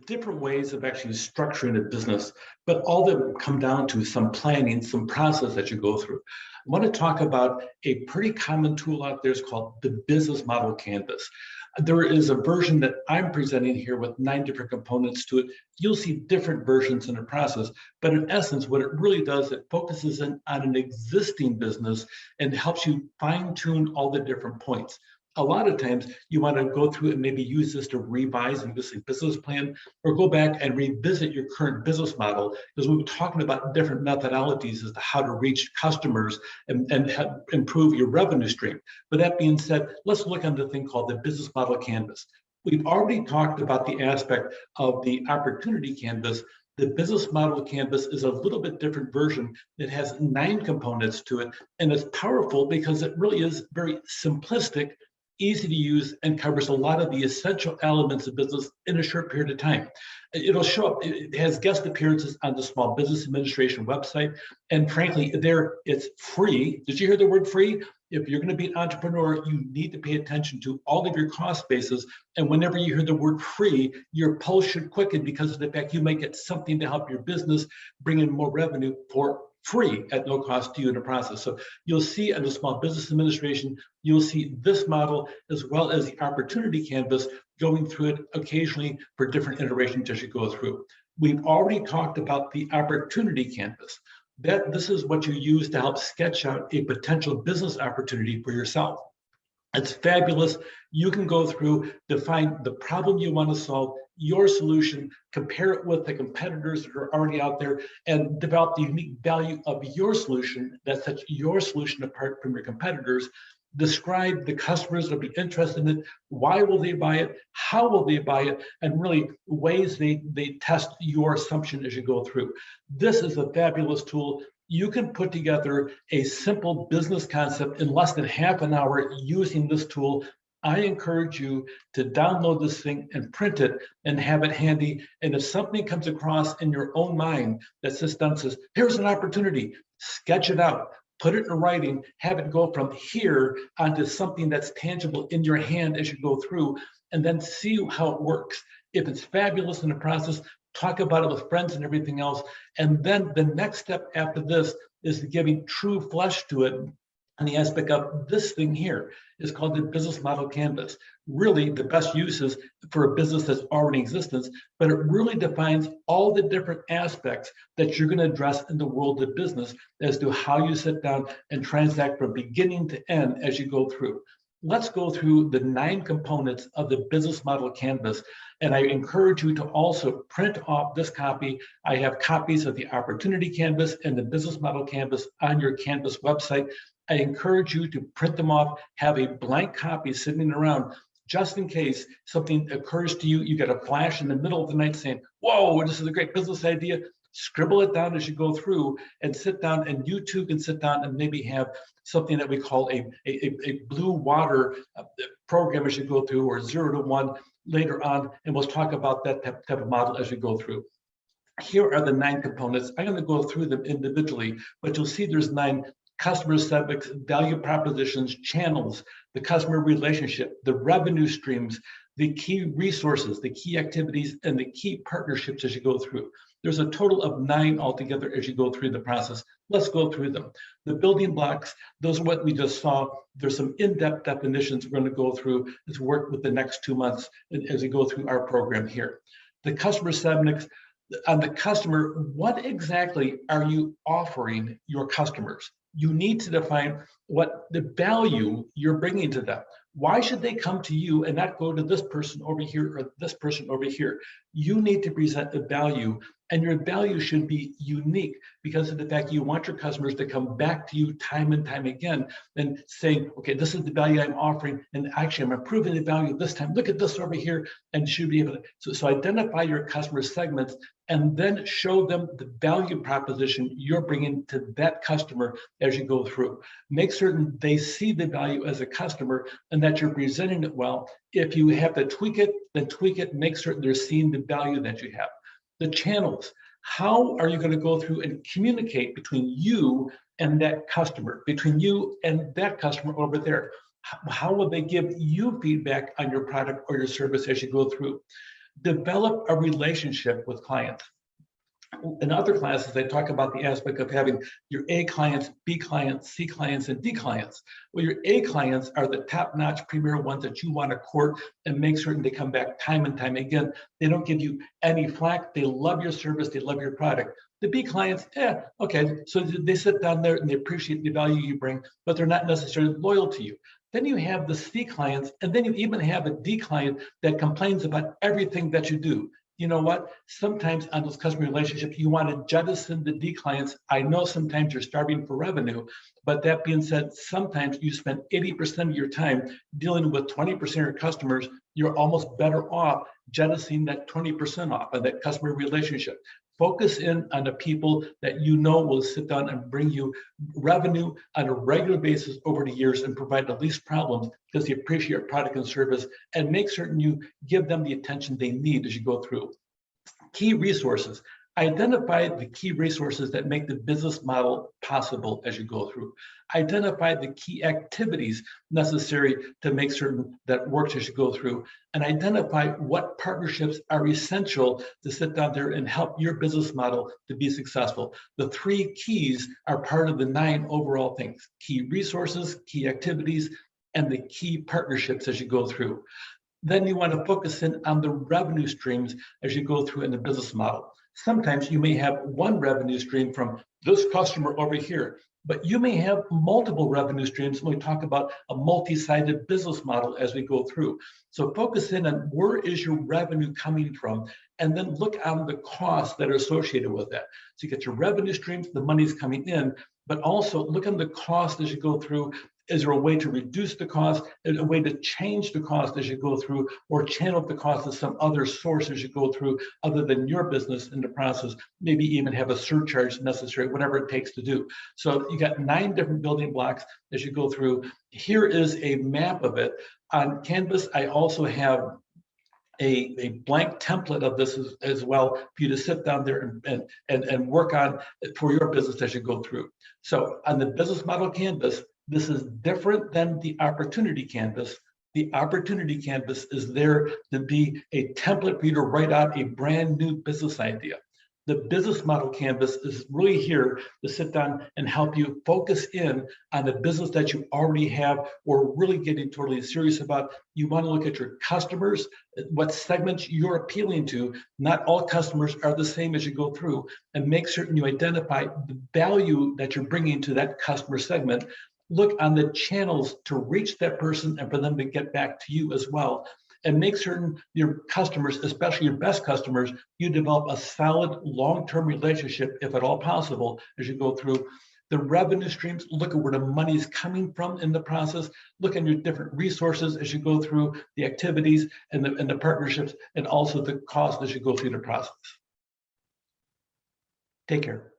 different ways of actually structuring a business, but all of them come down to some planning, some process that you go through. I want to talk about a pretty common tool out there. It's called the Business Model Canvas. There is a version that I'm presenting here with 9 different components to it. You'll see different versions in the process, but in essence, what it really does, it focuses in on an existing business and helps you fine tune all the different points. A lot of times you want to go through and maybe use this to revise an existing business plan or go back and revisit your current business model, because we've been talking about different methodologies as to how to reach customers and improve your revenue stream. But that being said, let's look at the thing called the Business Model Canvas. We've already talked about the aspect of the Opportunity Canvas. The Business Model Canvas is a little bit different version. It has 9 components to it, and it's powerful because it really is very simplistic, easy to use, and covers a lot of the essential elements of business in a short period of time. It'll show up, it has guest appearances on the Small Business Administration website. And frankly, there it's free. Did you hear the word free? If you're going to be an entrepreneur, you need to pay attention to all of your cost bases. And whenever you hear the word free, your pulse should quicken because of the fact you might get something to help your business bring in more revenue for free at no cost to you in the process. So you'll see on the Small Business Administration, you'll see this model as well as the Opportunity Canvas going through it occasionally for different iterations as you go through. We've already talked about the Opportunity Canvas. This is what you use to help sketch out a potential business opportunity for yourself. It's fabulous. You can go through, define the problem you want to solve, your solution, compare it with the competitors that are already out there, and develop the unique value of your solution that sets your solution apart from your competitors. Describe the customers that will be interested in it, why will they buy it, how will they buy it, and really ways they test your assumption as you go through. This is a fabulous tool. You can put together a simple business concept in less than half an hour using this tool. I encourage you to download this thing and print it and have it handy. And if something comes across in your own mind that sits down and says, here's an opportunity, sketch it out, put it in writing, have it go from here onto something that's tangible in your hand as you go through, and then see how it works. If it's fabulous in the process, talk about it with friends and everything else. And then the next step after this is giving true flesh to it. And the aspect of this thing here is called the Business Model Canvas. Really, the best use is for a business that's already in existence, but it really defines all the different aspects that you're going to address in the world of business as to how you sit down and transact from beginning to end as you go through. Let's go through the 9 components of the Business Model Canvas. And I encourage you to also print off this copy. I have copies of the Opportunity Canvas and the Business Model Canvas on your Canvas website. I encourage you to print them off, have a blank copy sitting around, just in case something occurs to you. You get a flash in the middle of the night saying, whoa, this is a great business idea. Scribble it down as you go through and sit down, and you too can sit down and maybe have something that we call a blue water program as you go through, or 0 to 1 later on. And we'll talk about that type of model as we go through. Here are the 9 components. I'm going to go through them individually, but you'll see there's 9 customer segments, value propositions, channels, the customer relationship, the revenue streams, the key resources, the key activities, and the key partnerships as you go through. There's a total of 9 altogether as you go through the process. Let's go through them. The building blocks, those are what we just saw. There's some in-depth definitions we're going to go through as we work with the next 2 months as we go through our program here. The customer segments, on the customer, what exactly are you offering your customers? You need to define what the value you're bringing to them. Why should they come to you and not go to this person over here or this person over here? You need to present the value, and your value should be unique because of the fact you want your customers to come back to you time and time again and saying, okay, this is the value I'm offering, and actually I'm improving the value this time. Look at this over here, and you should be able to. So identify your customer segments and then show them the value proposition you're bringing to that customer as you go through. Make certain they see the value as a customer and that you're presenting it well. If you have to tweak it, then tweak it. Make certain they're seeing the value that you have. The channels. How are you going to go through and communicate between you and that customer, between you and that customer over there? How will they give you feedback on your product or your service as you go through? Develop a relationship with clients. In other classes, they talk about the aspect of having your A clients, B clients, C clients, and D clients. Well, your A clients are the top-notch premier ones that you want to court and make certain they come back time and time again. They don't give you any flack. They love your service. They love your product. The B clients, okay, so they sit down there and they appreciate the value you bring, but they're not necessarily loyal to you. Then you have the C clients, and then you even have a D client that complains about everything that you do. You know what? Sometimes on those customer relationships, you want to jettison the D clients. I know sometimes you're starving for revenue, but that being said, sometimes you spend 80% of your time dealing with 20% of your customers. You're almost better off jettisoning that 20% off of that customer relationship. Focus in on the people that you know will sit down and bring you revenue on a regular basis over the years and provide the least problems because they appreciate your product and service, and make certain you give them the attention they need as you go through. Key resources. Identify the key resources that make the business model possible as you go through. Identify the key activities necessary to make certain that works as you go through, and identify what partnerships are essential to sit down there and help your business model to be successful. The 3 keys are part of the 9 overall things: key resources, key activities, and the key partnerships as you go through. Then you want to focus in on the revenue streams as you go through in the business model. Sometimes you may have one revenue stream from this customer over here, but you may have multiple revenue streams when we talk about a multi-sided business model as we go through. So focus in on where is your revenue coming from, and then look on the costs that are associated with that. So you get your revenue streams, the money's coming in, but also look on the cost as you go through. Is there a way to reduce the cost, a way to change the cost as you go through, or channel the cost to some other source as you go through other than your business in the process? Maybe even have a surcharge necessary, whatever it takes to do. So you got 9 different building blocks as you go through. Here is a map of it. On Canvas, I also have a blank template of this as well for you to sit down there and work on for your business as you go through. So on the business model canvas, this is different than the opportunity canvas. The opportunity canvas is there to be a template for you to write out a brand new business idea. The business model canvas is really here to sit down and help you focus in on the business that you already have or really getting totally serious about. You want to look at your customers, what segments you're appealing to. Not all customers are the same as you go through, and make certain you identify the value that you're bringing to that customer segment. Look on the channels to reach that person and for them to get back to you as well. And make certain your customers, especially your best customers, you develop a solid long-term relationship, if at all possible, as you go through. The revenue streams, look at where the money is coming from in the process. Look at your different resources as you go through the activities and the partnerships, and also the cost as you go through the process. Take care.